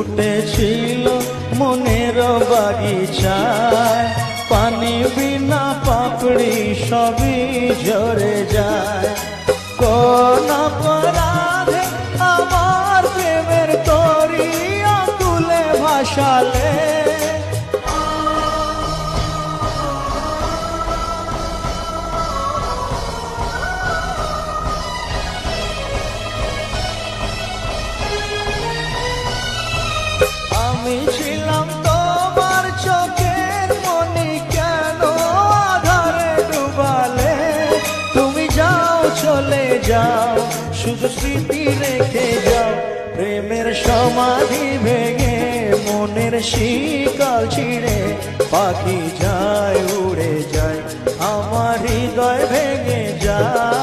ফুটেছিল মনের বাগিচায়, পানি বিনা পাপড়ি সবই ঝরে যায়। কোন অপরাধে আমার প্রেমের তরি আকুলে ভাসালে, আমি ছিলাম তোমার চোখের মনি, কেন আধারে ডুবালে? তুমি যাও চলে যাও, শুধু স্মৃতি রেখে যাও। প্রেমের সমাধি ভেঙে মনের শিকল ছিঁড়ে পাখি যায় উড়ে যায়, আমার হৃদয় ভেঙে যায়।